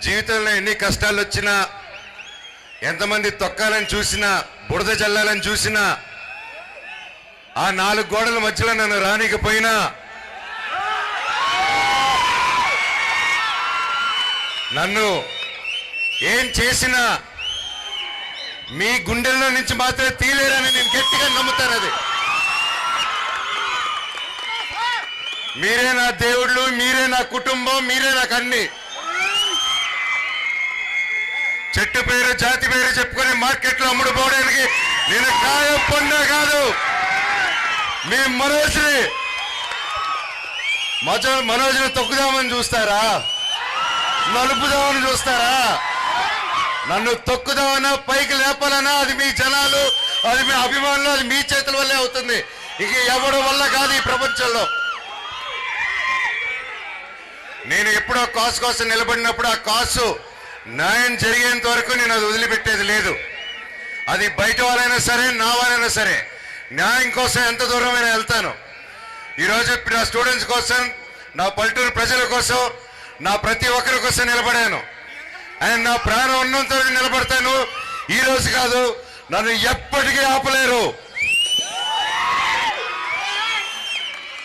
జీవితంలో ఎన్ని కష్టాలు వచ్చినా, ఎంతమంది తొక్కాలని చూసినా, బురద చల్లాలని చూసినా, ఆ 4 గోడల మధ్యలో నన్ను రానికపోయినా, నన్ను ఏం చేసినా మీ గుండెల్లో నుంచి మాత్రమే తీలేరని నేను గట్టిగా నమ్ముతాను. అది మీరే నా దేవుళ్ళు, మీరే నా కుటుంబం, మీరే నాకు అన్ని. చెట్టు పేరు జాతి పేరు చెప్పుకొని మార్కెట్లో అమ్ముడుపోవడానికి నేను కాయం పొందా కాదు. మీ మనోజ్ని తొక్కుదామని చూస్తారా? నలుపుదామని చూస్తారా? నన్ను తొక్కుదామన్నా, పైకి లేపాలన్నా అది మీ జనాలు, అది మీ అభిమానులు, అది మీ చేతుల వల్లే అవుతుంది. ఇక ఎవరి వల్ల కాదు ఈ ప్రపంచంలో. నేను ఎప్పుడో కాసు కోసం నిలబడినప్పుడు ఆ కాసు న్యాయం జరిగేంత వరకు నేను అది వదిలిపెట్టేది లేదు. అది బయట వాళ్ళైనా సరే, నా వాళ్ళైనా సరే, న్యాయం కోసం ఎంత దూరమైనా వెళ్తాను. ఈరోజు నా స్టూడెంట్స్ కోసం, నా పల్లెటూరు ప్రజల కోసం, నా ప్రతి ఒక్కరి కోసం నిలబడాను. అండ్ నా ప్రాణం ఉన్నంత వరకు నిలబడతాను. ఈ రోజు కాదు, నన్ను ఎప్పటికీ ఆపలేరు.